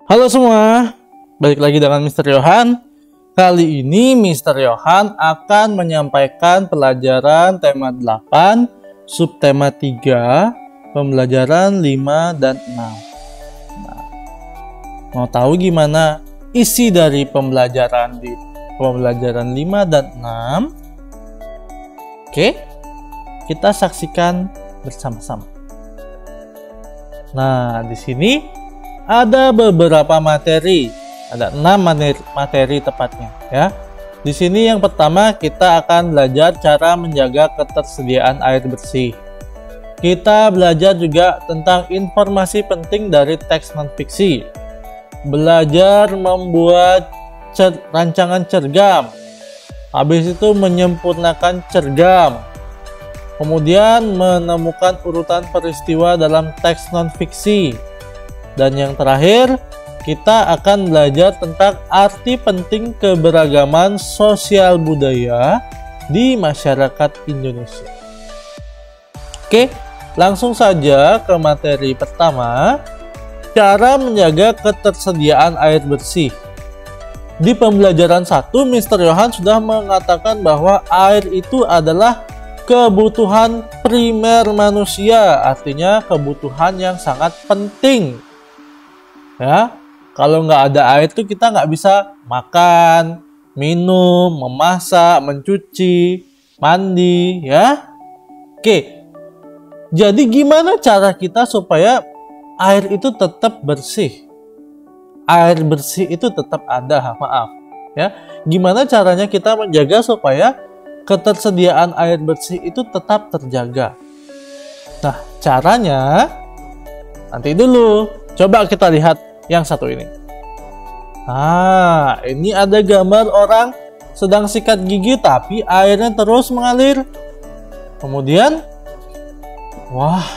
Halo semua, balik lagi dengan Mr. Yohan. Kali ini Mr. Yohan akan menyampaikan pelajaran tema 8, subtema 3, pembelajaran 5 dan 6. Nah, mau tahu gimana isi dari pembelajaran di pembelajaran 5 dan 6? Oke, kita saksikan bersama-sama. Nah, di sini ada beberapa materi, ada 6 materi tepatnya ya. Di sini yang pertama kita akan belajar cara menjaga ketersediaan air bersih. Kita belajar juga tentang informasi penting dari teks non-fiksi. Belajar membuat rancangan cergam. Habis itu menyempurnakan cergam. Kemudian menemukan urutan peristiwa dalam teks non-fiksi. Dan yang terakhir, kita akan belajar tentang arti penting keberagaman sosial budaya di masyarakat Indonesia. Oke, langsung saja ke materi pertama, cara menjaga ketersediaan air bersih. Di pembelajaran 1, Mr. Yohan sudah mengatakan bahwa air itu adalah kebutuhan primer manusia, artinya kebutuhan yang sangat penting. Ya, kalau nggak ada air tuh kita nggak bisa makan, minum, memasak, mencuci, mandi, ya. Oke, jadi gimana cara kita supaya air itu tetap bersih? Air bersih itu tetap ada, maaf. Ya, gimana caranya kita menjaga supaya ketersediaan air bersih itu tetap terjaga? Nah, caranya nanti dulu. Coba kita lihat yang satu ini. Nah, ini ada gambar orang sedang sikat gigi tapi airnya terus mengalir. Kemudian, wah,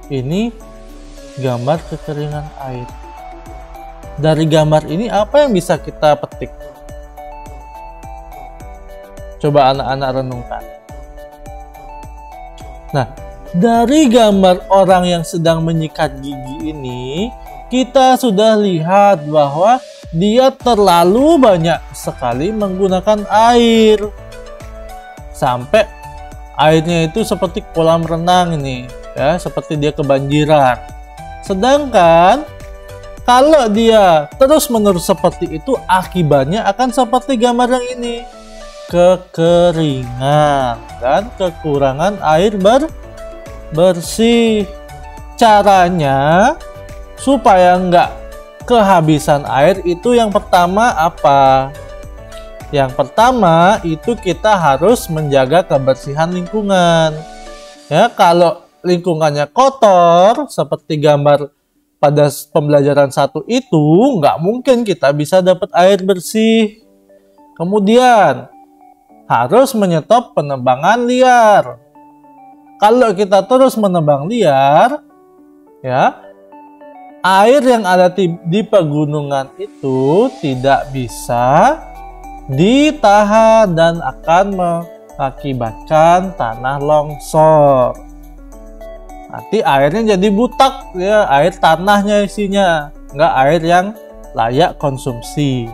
ini gambar kekeringan air. Dari gambar ini apa yang bisa kita petik? Coba anak-anak renungkan. Nah, dari gambar orang yang sedang menyikat gigi ini, kita sudah lihat bahwa dia terlalu banyak sekali menggunakan air. Sampai airnya itu seperti kolam renang ini, ya, seperti dia kebanjiran. Sedangkan kalau dia terus-menerus seperti itu, akibatnya akan seperti gambar yang ini. Kekeringan dan kekurangan air bersih. Caranya supaya nggak kehabisan air itu yang pertama apa? Yang pertama itu kita harus menjaga kebersihan lingkungan. Ya, kalau lingkungannya kotor seperti gambar pada pembelajaran 1 itu, nggak mungkin kita bisa dapat air bersih. Kemudian harus menyetop penebangan liar. Kalau kita terus menebang liar, ya, air yang ada di pegunungan itu tidak bisa ditahan dan akan mengakibatkan tanah longsor. Nanti airnya jadi butak, ya, air tanahnya isinya, nggak air yang layak konsumsi.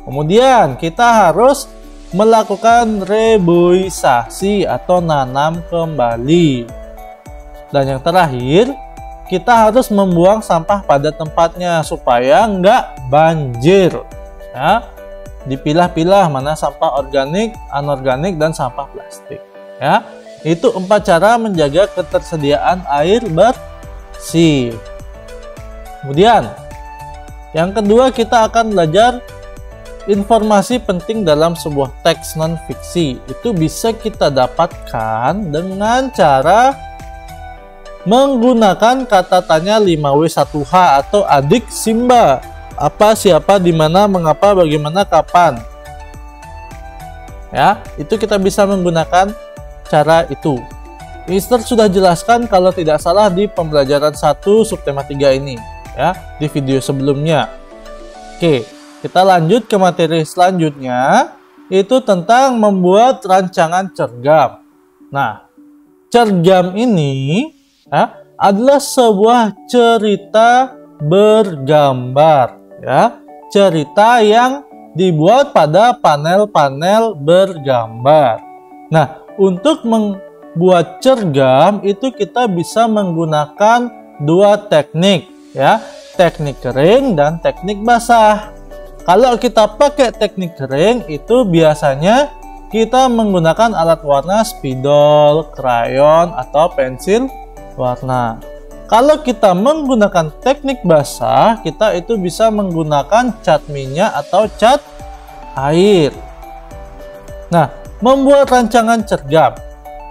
Kemudian kita harus melakukan reboisasi atau nanam kembali. Dan yang terakhir, kita harus membuang sampah pada tempatnya supaya nggak banjir. Ya, dipilah-pilah mana sampah organik, anorganik, dan sampah plastik. Ya, itu 4 cara menjaga ketersediaan air bersih. Kemudian, yang kedua kita akan belajar informasi penting dalam sebuah teks non-fiksi. Itu bisa kita dapatkan dengan cara menggunakan kata tanya 5W1H atau adik Simba. Apa, siapa, di mana, mengapa, bagaimana, kapan. Ya, itu kita bisa menggunakan cara itu. Mister sudah jelaskan kalau tidak salah di pembelajaran 1 subtema 3 ini, ya, di video sebelumnya. Oke, kita lanjut ke materi selanjutnya, itu tentang membuat rancangan cergam. Nah, cergam ini ya, adalah sebuah cerita bergambar, ya, cerita yang dibuat pada panel-panel bergambar. Nah, untuk membuat cergam itu kita bisa menggunakan dua teknik, ya, teknik kering dan teknik basah. Kalau kita pakai teknik kering itu biasanya kita menggunakan alat warna spidol, krayon, atau pensil warna. Kalau kita menggunakan teknik basah, kita itu bisa menggunakan cat minyak atau cat air. Nah, membuat rancangan cergam.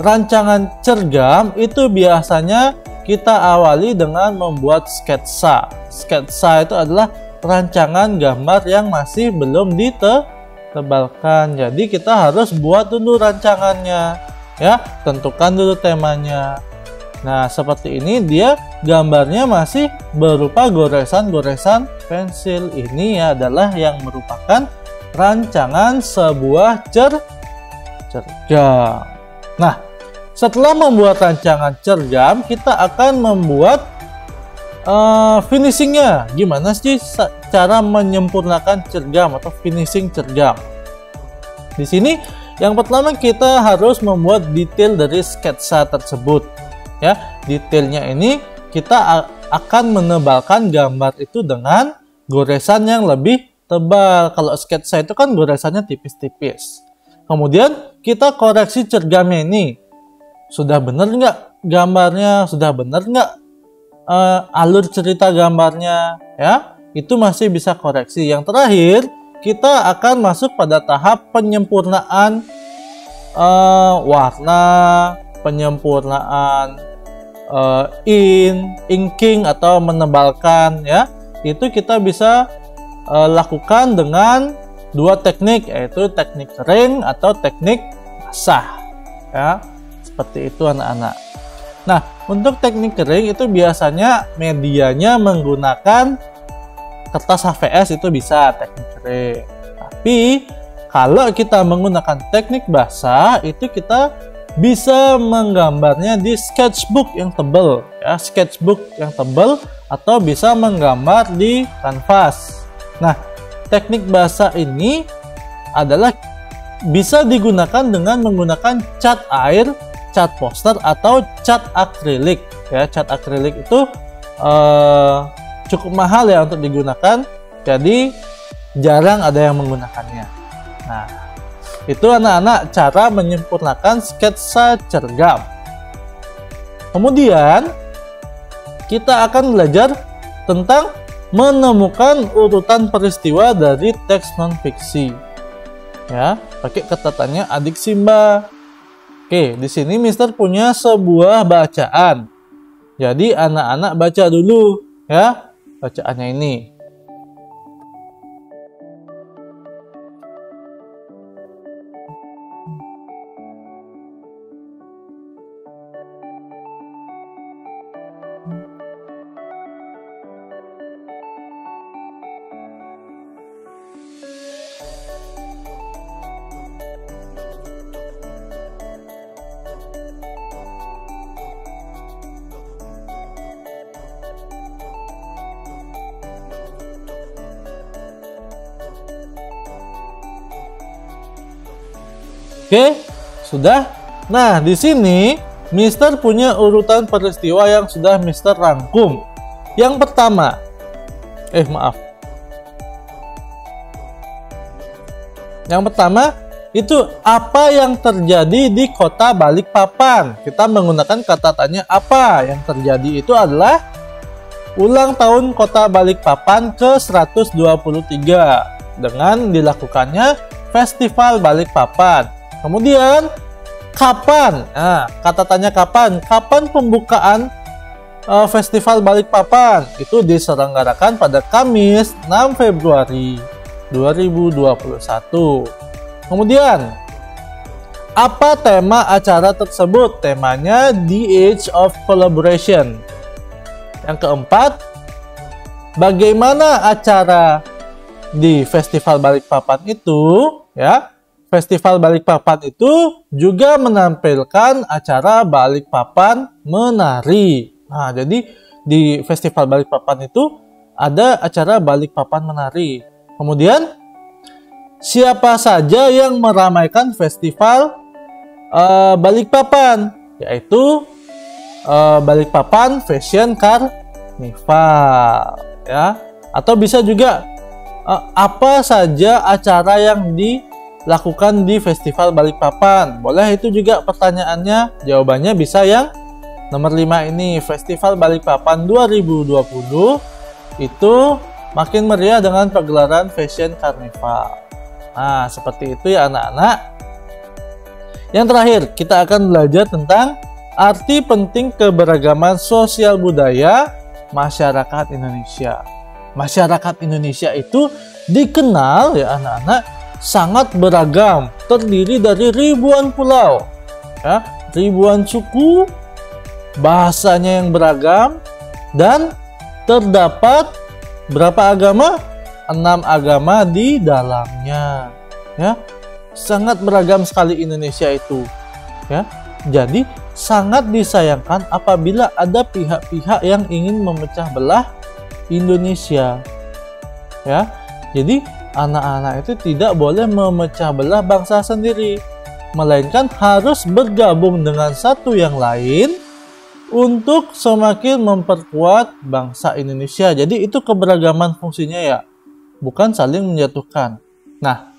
Rancangan cergam itu biasanya kita awali dengan membuat sketsa. Sketsa itu adalah rancangan gambar yang masih belum ditebalkan. Jadi kita harus buat dulu rancangannya, ya, tentukan dulu temanya. Nah, seperti ini dia gambarnya masih berupa goresan-goresan pensil. Ini adalah yang merupakan rancangan sebuah cergam. Nah, setelah membuat rancangan cergam, kita akan membuat finishingnya. Gimana sih cara menyempurnakan cergam atau finishing cergam? Di sini yang pertama kita harus membuat detail dari sketsa tersebut. Ya, detailnya ini kita akan menebalkan gambar itu dengan goresan yang lebih tebal. Kalau sketsa itu kan goresannya tipis-tipis. Kemudian kita koreksi cergamnya ini. Sudah benar nggak gambarnya? Sudah benar nggak alur cerita gambarnya, ya, itu masih bisa koreksi. Yang terakhir, kita akan masuk pada tahap penyempurnaan warna, penyempurnaan inking atau menebalkan, ya. Itu kita bisa lakukan dengan dua teknik, yaitu teknik kering atau teknik basah, ya. Seperti itu anak-anak. Nah, untuk teknik kering itu biasanya medianya menggunakan kertas HVS, itu bisa teknik kering. Tapi kalau kita menggunakan teknik basah itu kita bisa menggambarnya di sketchbook yang tebal, ya, sketchbook yang tebal, atau bisa menggambar di kanvas. Nah, teknik basah ini adalah bisa digunakan dengan menggunakan cat air, cat poster, atau cat akrilik, ya. Cat akrilik itu cukup mahal ya untuk digunakan, jadi jarang ada yang menggunakannya. Nah, itu anak-anak cara menyempurnakan sketsa cergam. Kemudian kita akan belajar tentang menemukan urutan peristiwa dari teks non-fiksi, ya, pakai catatannya adik Simba. Oke, di sini Mister punya sebuah bacaan. Jadi anak-anak baca dulu, ya, bacaannya ini. Oke, sudah. Nah, di sini Mister punya urutan peristiwa yang sudah Mister rangkum. Yang pertama, Yang pertama itu apa yang terjadi di kota Balikpapan. Kita menggunakan kata tanya apa. Yang terjadi itu adalah ulang tahun kota Balikpapan ke-123 dengan dilakukannya Festival Balikpapan. Kemudian kapan? Nah, kata tanya kapan? Kapan pembukaan Festival Balikpapan? Itu diselenggarakan pada Kamis 6 Februari 2021. Kemudian apa tema acara tersebut? Temanya The Age of Collaboration. Yang keempat, bagaimana acara di Festival Balikpapan itu, ya? Festival Balikpapan itu juga menampilkan acara Balikpapan menari. Nah, jadi di Festival Balikpapan itu ada acara Balikpapan Menari. Kemudian siapa saja yang meramaikan Festival Balikpapan, yaitu Balikpapan Fashion Carnival, ya. Atau bisa juga apa saja acara yang dilakukan di Festival Balikpapan. Boleh itu juga pertanyaannya. Jawabannya bisa yang nomor 5 ini. Festival Balikpapan 2020 itu makin meriah dengan pagelaran Fashion Carnival. Nah, seperti itu ya anak-anak. Yang terakhir, kita akan belajar tentang arti penting keberagaman sosial budaya masyarakat Indonesia. Masyarakat Indonesia itu dikenal ya anak-anak sangat beragam, terdiri dari ribuan pulau, ya, ribuan suku, bahasanya yang beragam, dan terdapat berapa agama? 6 agama di dalamnya, ya. Sangat beragam sekali Indonesia itu, ya. Jadi sangat disayangkan apabila ada pihak-pihak yang ingin memecah belah Indonesia, ya. Jadi anak-anak itu tidak boleh memecah belah bangsa sendiri, melainkan harus bergabung dengan satu yang lain untuk semakin memperkuat bangsa Indonesia. Jadi itu keberagaman fungsinya ya, bukan saling menjatuhkan. Nah,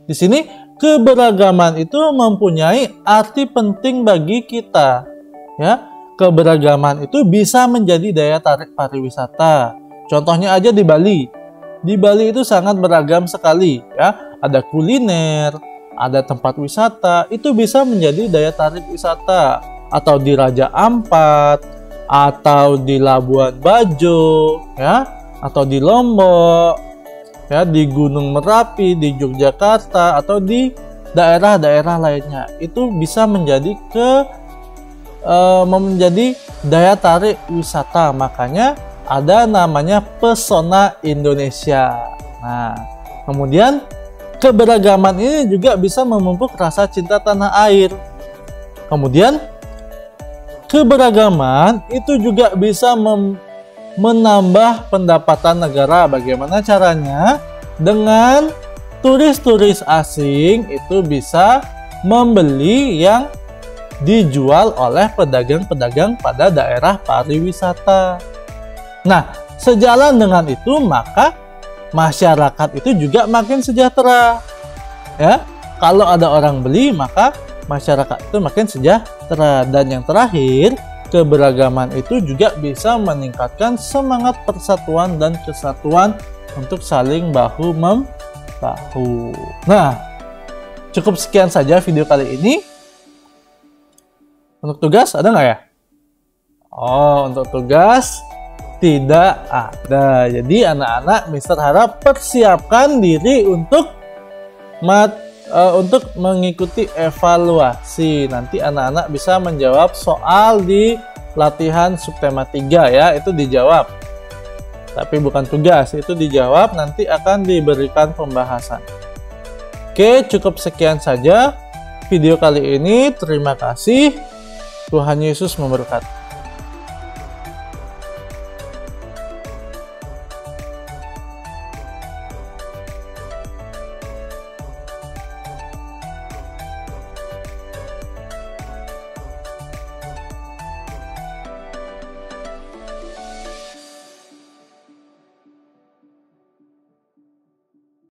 di sini keberagaman itu mempunyai arti penting bagi kita, ya. Keberagaman itu bisa menjadi daya tarik pariwisata. Contohnya aja di Bali. Di Bali itu sangat beragam sekali, ya. Ada kuliner, ada tempat wisata, itu bisa menjadi daya tarik wisata. Atau di Raja Ampat, atau di Labuan Bajo, ya, atau di Lombok, ya, di Gunung Merapi, di Yogyakarta, atau di daerah-daerah lainnya. Itu bisa menjadi menjadi daya tarik wisata. Makanya ada namanya Pesona Indonesia. Nah, kemudian keberagaman ini juga bisa memupuk rasa cinta tanah air. Kemudian keberagaman itu juga bisa menambah pendapatan negara. Bagaimana caranya? Dengan turis-turis asing itu bisa membeli yang dijual oleh pedagang-pedagang pada daerah pariwisata. Nah, sejalan dengan itu maka masyarakat itu juga makin sejahtera. Ya, kalau ada orang beli maka masyarakat itu makin sejahtera. Dan yang terakhir, keberagaman itu juga bisa meningkatkan semangat persatuan dan kesatuan untuk saling bahu-membahu. Nah, cukup sekian saja video kali ini. Untuk tugas ada nggak ya? Oh, untuk tugas tidak ada. Jadi anak-anak Mister harap persiapkan diri untuk mengikuti evaluasi. Nanti anak-anak bisa menjawab soal di latihan subtema 3 ya, itu dijawab. Tapi bukan tugas, itu dijawab, nanti akan diberikan pembahasan. Oke, cukup sekian saja video kali ini. Terima kasih. Tuhan Yesus memberkati.